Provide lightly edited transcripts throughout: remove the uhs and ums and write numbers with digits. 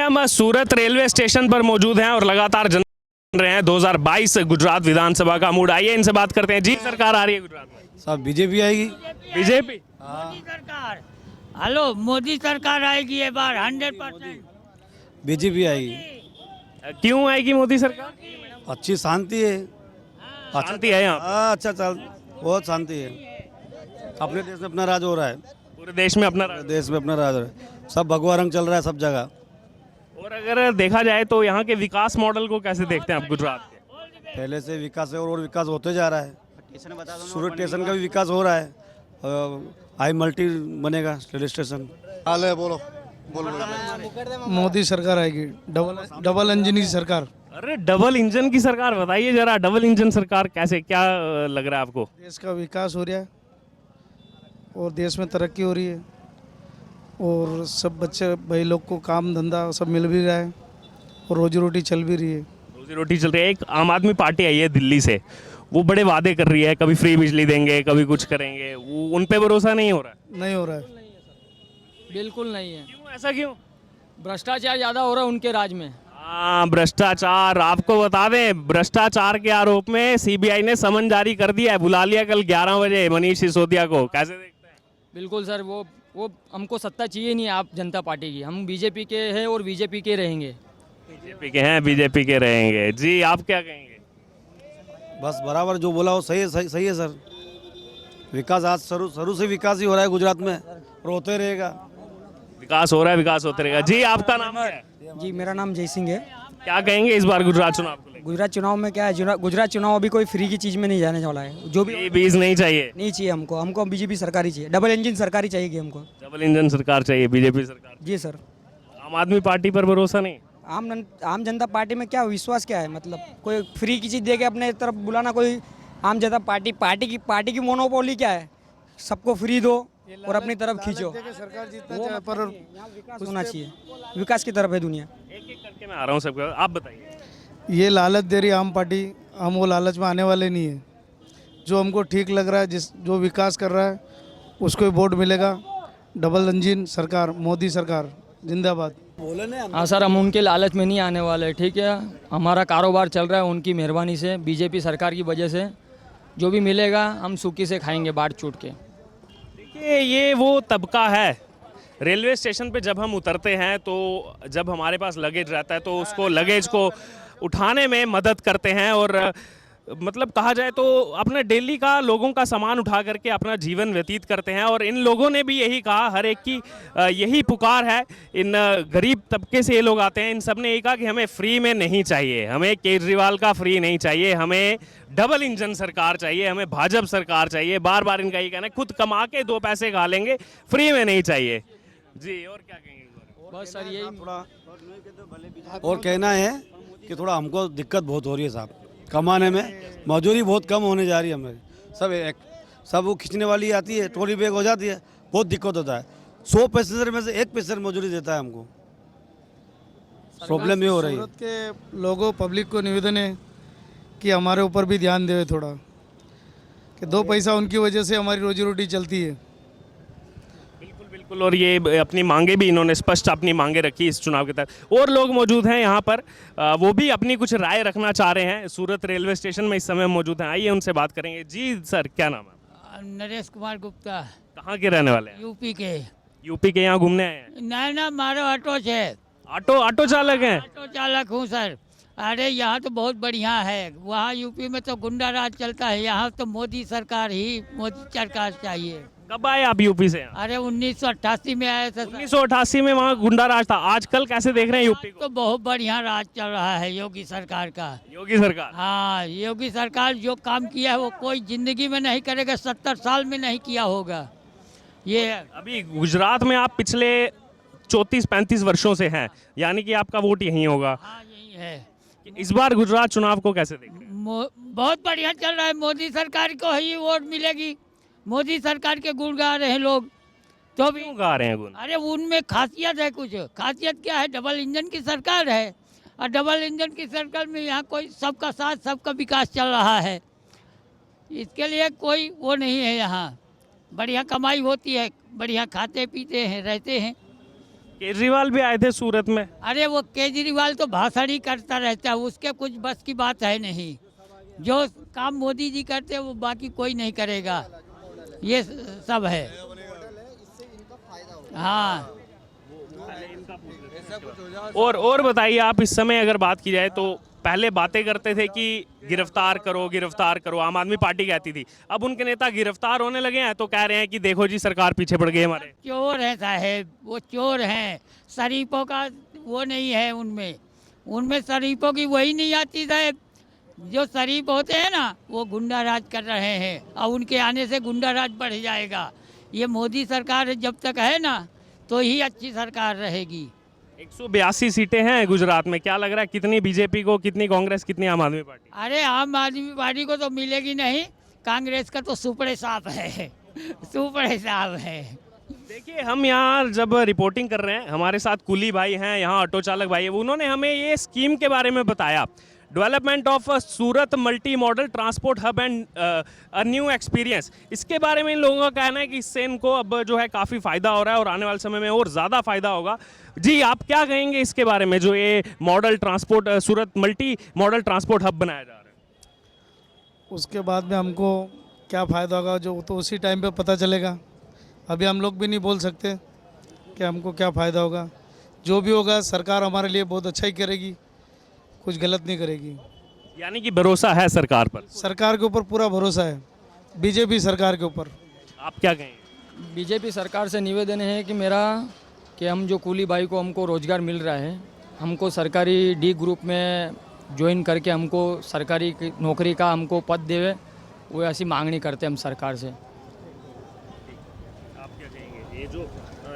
हम सूरत railway station पर मौजूद हैं और लगातार जन रहे हैं 2022 गुजरात विधानसभा का मूड। आइए इनसे बात करते हैं। जी, सरकार आ रही है गुजरात में? सब बीजेपी आएगी। बीजेपी? मोदी सरकार। हेलो, मोदी सरकार आएगी ये बार 100%। बीजेपी आएगी। क्यों आएगी मोदी सरकार? अच्छी शांति है। शांति है यहाँ? हाँ, अच्छा चल, बहुत शांति है। अपने देश में अपना राज हो रहा है। पूरे देश में अपना देश में अपना राज हो रहा है। सब भगवा रंग चल रहा है सब जगह। और अगर देखा जाए तो यहाँ के विकास मॉडल को कैसे देखते हैं आप गुजरात के? पहले से विकास है और विकास होते जा रहा है। सूरत स्टेशन का भी विकास हो रहा है। आई मल्टी बनेगा रेलवे स्टेशन। हाल है, बोलो। मोदी सरकार आएगी। डबल इंजन की सरकार। अरे डबल इंजन की सरकार, बताइए जरा। डबल इंजन सरकार कैसे, क्या लग रहा है आपको? देश का विकास हो रहा है और देश में तरक्की हो रही है और सब बच्चे भाई लोग को काम धंधा सब मिल भी रहा है और रोजी रोटी चल भी रही है। रोजी रोटी चल रही है। एक आम आदमी पार्टी आई है दिल्ली से, वो बड़े वादे कर रही है, कभी फ्री बिजली देंगे, कभी कुछ करेंगे। वो उन पे भरोसा नहीं हो रहा है? नहीं हो रहा है। बिल्कुल नहीं है। क्यों, ऐसा क्यों? भ्रष्टाचार ज़्यादा हो रहा है उनके राज में। हाँ, भ्रष्टाचार। आपको बता दें, भ्रष्टाचार के आरोप में सीबीआई ने समन जारी कर दिया है। बुला लिया कल 11 बजे मनीष सिसोदिया को। कैसे देखते हैं? बिल्कुल सर, वो हमको सत्ता चाहिए नहीं आप जनता पार्टी की। हम बीजेपी के हैं और बीजेपी के रहेंगे। बीजेपी के हैं, बीजेपी के रहेंगे। जी, आप क्या कहेंगे? बस बराबर जो बोला वो सही है, सही है सर। विकास आज शुरू से विकास ही हो रहा है गुजरात में और होते रहेगा। विकास हो रहा है, विकास होते रहेगा। जी, आपका नाम क्या है? जी, मेरा नाम जय सिंह है। क्या कहेंगे इस बार गुजरात चुनाव को लेकर? गुजरात चुनाव में क्या है, गुजरात चुनाव अभी कोई फ्री की चीज़ में नहीं जाने वाला है। जो भी बीज नहीं चाहिए? नहीं चाहिए हमको बीजेपी सरकार ही चाहिए। डबल इंजन सरकार ही चाहिए हमको। डबल इंजन सरकार चाहिए, बीजेपी सरकार। जी सर। आम आदमी पार्टी पर भरोसा नहीं? आम जनता पार्टी में क्या विश्वास क्या है, मतलब कोई फ्री की चीज़ दे के अपने तरफ बुलाना। कोई आम जनता पार्टी की मोनोपोली क्या है? सबको फ्री दो और अपनी तरफ खींचो। सरकार जीतना वो चाहे पर विकास होना चाहिए। विकास की तरफ है दुनिया। एक एक करके मैं आ रहा हूँ सबको, आप बताइए। ये लालच दे रही है आम पार्टी। हम वो लालच में आने वाले नहीं है। जो हमको ठीक लग रहा है, जो विकास कर रहा है उसको ही वोट मिलेगा। डबल इंजन सरकार, मोदी सरकार जिंदाबाद। हाँ सर, हम उनके लालच में नहीं आने वाले। ठीक है, हमारा कारोबार चल रहा है उनकी मेहरबानी से, बीजेपी सरकार की वजह से। जो भी मिलेगा हम सूखी से खाएंगे, बांट चूट के। देखिए, ये वो तबका है। रेलवे स्टेशन पे जब हम उतरते हैं तो जब हमारे पास लगेज रहता है तो उसको लगेज को उठाने में मदद करते हैं और मतलब कहा जाए तो अपने डेली का लोगों का सामान उठा करके अपना जीवन व्यतीत करते हैं। और इन लोगों ने भी यही कहा, हर एक की यही पुकार है। इन गरीब तबके से ये लोग आते हैं, इन सब ने यही कहा कि हमें फ्री में नहीं चाहिए, हमें केजरीवाल का फ्री नहीं चाहिए, हमें डबल इंजन सरकार चाहिए, हमें भाजपा सरकार चाहिए। बार बार इनका यही कहना है, खुद कमा के 2 पैसे खा लेंगे, फ्री में नहीं चाहिए। जी, और क्या कहेंगे? बस सर यही। और कहना है कि थोड़ा हमको दिक्कत बहुत हो रही है साहब कमाने में। मजदूरी बहुत कम होने जा रही है हमारी। सब वो खींचने वाली आती है, ट्रॉली बैग हो जाती है, बहुत दिक्कत होता है। 100 पैसेंजर में से 1 पैसेंजर मजदूरी देता है हमको। प्रॉब्लम ये हो रही है। सूरत के लोगों पब्लिक को निवेदन है कि हमारे ऊपर भी ध्यान देवे थोड़ा, कि 2 पैसा उनकी वजह से हमारी रोजी रोटी चलती है। बिल्कुल। और ये अपनी मांगे भी इन्होंने स्पष्ट अपनी मांगे रखी इस चुनाव के तहत। और लोग मौजूद हैं यहाँ पर, वो भी अपनी कुछ राय रखना चाह रहे हैं। सूरत रेलवे स्टेशन में इस समय मौजूद हैं, आइए उनसे बात करेंगे। जी सर, क्या नाम है? नरेश कुमार गुप्ता। कहाँ के रहने वाले हैं? यूपी के। यूपी के, यहाँ घूमने आए हैं? नहीं ना, मारो ऑटो से। ऑटो चालक हैं? ऑटो चालक हूँ सर। अरे यहाँ तो बहुत बढ़िया है। वहाँ यूपी में तो गुंडा राज चलता है, यहाँ तो मोदी सरकार चाहिए। कब आए आप यूपी से? अरे 1988 में आए थे। 1988 में वहाँ गुंडा राज था। आजकल कैसे देख रहे हैं यूपी को? तो बहुत बढ़िया राज चल रहा है योगी सरकार का। योगी सरकार? हाँ, योगी सरकार जो काम किया है वो कोई जिंदगी में नहीं करेगा, 70 साल में नहीं किया होगा। ये अभी गुजरात में आप पिछले 34-35 वर्षों से हैं, यानी कि आपका वोट यहीं होगा। हाँ, यही है। इस बार गुजरात चुनाव को कैसे देख रहे हैं? बहुत बढ़िया चल रहा है। मोदी सरकार को ही वोट मिलेगी। मोदी सरकार के गुण गा रहे हैं लोग। तो भी क्यों गा रहे हैं गुण? अरे उनमें खासियत है कुछ। खासियत क्या है? डबल इंजन की सरकार है और डबल इंजन की सरकार में यहाँ कोई सबका साथ सबका विकास चल रहा है। इसके लिए कोई वो नहीं है। यहाँ बढ़िया कमाई होती है, बढ़िया खाते पीते हैं, रहते हैं। केजरीवाल भी आए थे सूरत में। अरे वो केजरीवाल तो भाषण ही करता रहता है, उसके कुछ बस की बात है नहीं। जो काम मोदी जी करते हैं वो बाकी कोई नहीं करेगा, ये सब है। हाँ। और बताइए आप, इस समय अगर बात की जाए तो पहले बातें करते थे कि गिरफ्तार करो, आम आदमी पार्टी कहती थी। अब उनके नेता गिरफ्तार होने लगे हैं तो कह रहे हैं कि देखो जी सरकार पीछे पड़ गई हमारे। चोर है साहेब, वो चोर हैं। शरीफों का वो नहीं है उनमें, उनमें शरीफों की वही नहीं आती साहेब। जो शरीफ होते हैं ना वो गुंडा राज कर रहे हैं, और उनके आने से गुंडा राज बढ़ जाएगा। ये मोदी सरकार जब तक है ना तो ही अच्छी सरकार रहेगी। 182 सीटें हैं गुजरात में, क्या लग रहा है कितनी बीजेपी को, कितनी कांग्रेस, कितनी आम आदमी पार्टी? अरे आम आदमी पार्टी को तो मिलेगी नहीं, कांग्रेस का तो सुपड़े साफ है, सुपड़े साफ है। देखिए हम यहाँ जब रिपोर्टिंग कर रहे हैं, हमारे साथ कुली भाई हैं, यहाँ ऑटो चालक भाई है, उन्होंने हमें ये स्कीम के बारे में बताया, development of Surat multi modal transport hub and a new experience. इसके बारे में इन लोगों का कहना है कि इससे इनको अब जो है काफ़ी फ़ायदा हो रहा है और आने वाले समय में और ज़्यादा फ़ायदा होगा। जी आप क्या कहेंगे इसके बारे में, जो ये मॉडल ट्रांसपोर्ट सूरत मल्टी मॉडल ट्रांसपोर्ट हब बनाया जा रहा है? उसके बाद में हमको क्या फ़ायदा होगा जो तो उसी टाइम पे पता चलेगा। अभी हम लोग भी नहीं बोल सकते कि हमको क्या फ़ायदा होगा। जो भी होगा सरकार हमारे लिए बहुत अच्छा ही करेगी, कुछ गलत नहीं करेगी। यानी कि भरोसा है सरकार पर? सरकार के ऊपर पूरा भरोसा है, बीजेपी सरकार के ऊपर। आप क्या कहेंगे? बीजेपी सरकार से निवेदन है कि मेरा कि हम जो कूली भाई को हमको रोज़गार मिल रहा है, हमको सरकारी डी ग्रुप में ज्वाइन करके हमको सरकारी नौकरी का हमको पद देवे, वो ऐसी मांगनी करते हैं हम सरकार से। आप क्या कहेंगे ये जो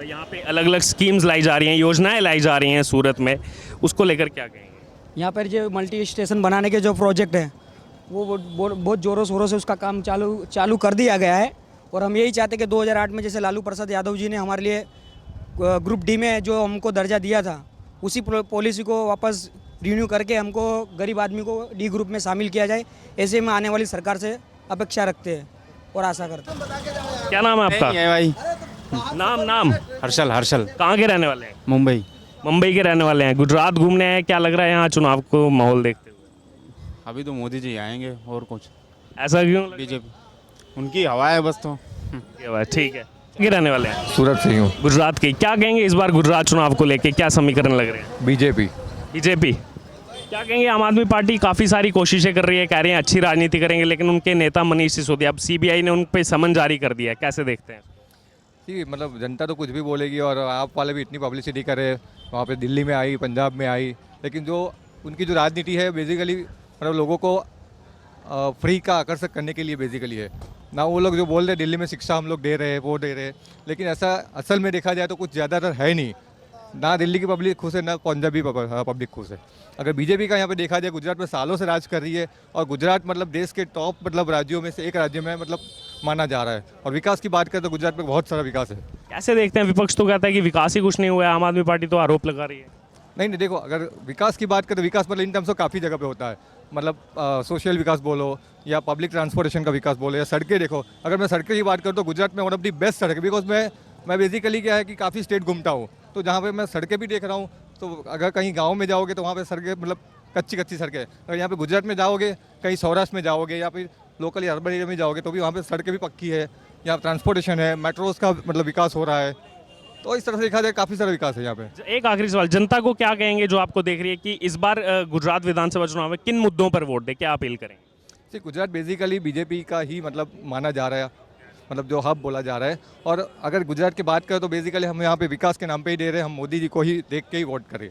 यहाँ पे अलग अलग स्कीम्स लाई जा रही हैं, योजनाएं लाई जा रही हैं सूरत में, उसको लेकर क्या कहेंगे? यहाँ पर जो मल्टी स्टेशन बनाने के जो प्रोजेक्ट हैं वो बहुत ज़ोरों शोरों से उसका काम चालू कर दिया गया है। और हम यही चाहते हैं कि 2008 में जैसे लालू प्रसाद यादव जी ने हमारे लिए ग्रुप डी में जो हमको दर्जा दिया था, उसी पॉलिसी को वापस रिन्यू करके हमको गरीब आदमी को डी ग्रुप में शामिल किया जाए, ऐसे में आने वाली सरकार से अपेक्षा रखते हैं और आशा करते हैं। क्या नाम है आपका? भाई नाम हर्षल कहाँ के रहने वाले हैं? मुंबई के रहने वाले हैं। गुजरात घूमने हैं, क्या लग रहा है यहाँ चुनाव को माहौल देखते हुए? अभी तो मोदी जी आएंगे और कुछ। ऐसा क्यों? बीजेपी उनकी हवा है बस। तो ठीक है। के रहने वाले हैं? सूरत से ही हूँ। गुजरात के। क्या कहेंगे इस बार गुजरात चुनाव को लेके, क्या समीकरण लग रहे हैं? बीजेपी। क्या कहेंगे? आम आदमी पार्टी काफ़ी सारी कोशिशें कर रही है, कह रहे हैं अच्छी राजनीति करेंगे, लेकिन उनके नेता मनीष सिसोदिया, अब सीबीआई ने उन पे समन जारी कर दिया है, कैसे देखते हैं? ठीक, मतलब जनता तो कुछ भी बोलेगी और आप वाले भी इतनी पब्लिसिटी करे, वहाँ पे दिल्ली में आई, पंजाब में आई, लेकिन जो उनकी जो राजनीति है बेसिकली मतलब लोगों को फ्री का आकर्षक करने के लिए बेसिकली है ना। वो लोग जो बोल रहे हैं दिल्ली में शिक्षा हम लोग दे रहे हैं, वो दे रहे हैं, लेकिन ऐसा असल में देखा जाए तो कुछ ज़्यादातर है नहीं। ना दिल्ली की पब्लिक खुश है, ना पंजाबी पब्लिक खुश है। अगर बीजेपी का यहाँ पे देखा जाए, गुजरात में सालों से राज कर रही है और गुजरात मतलब देश के टॉप मतलब राज्यों में से एक राज्य में मतलब माना जा रहा है। और विकास की बात करें तो गुजरात में बहुत सारा विकास है। कैसे देखते हैं? विपक्ष तो कहता है कि विकास ही कुछ नहीं हुआ है, आम आदमी पार्टी तो आरोप लगा रही है। नहीं, देखो, अगर विकास की बात करें तो विकास मतलब इन टर्म्स ऑफ काफ़ी जगह पे होता है। मतलब सोशल विकास बोलो या पब्लिक ट्रांसपोर्टेशन का विकास बोलो या सड़कें देखो। अगर मैं सड़कें की बात करूँ तो गुजरात में वन ऑफ दी बेस्ट सड़क है, बिकॉज मैं बेसिकली क्या है कि काफ़ी स्टेट घूमता हूँ, तो जहाँ पे मैं सड़कें भी देख रहा हूँ, तो अगर कहीं गाँव में जाओगे तो वहाँ पे सड़कें मतलब कच्ची सड़कें। अगर यहाँ पे गुजरात में जाओगे, कहीं सौराष्ट्र में जाओगे या फिर लोकली अर्बन एरिया में जाओगे तो भी वहाँ पे सड़कें भी पक्की है, यहाँ ट्रांसपोर्टेशन है, मेट्रोज का मतलब विकास हो रहा है। तो इस तरह से देखा जाए काफ़ी सारा विकास है यहाँ पे। एक आखिरी सवाल, जनता को क्या कहेंगे जो आपको देख रही है कि इस बार गुजरात विधानसभा चुनाव में किन मुद्दों पर वोट दे, क्या अपील करेंगे? गुजरात बेसिकली बीजेपी का ही मतलब माना जा रहा है, मतलब जो हब बोला जा रहा है। और अगर गुजरात की बात करें तो बेसिकली हम यहाँ पे विकास के नाम पे ही दे रहे हैं, हम मोदी जी को ही देख के ही वोट करें।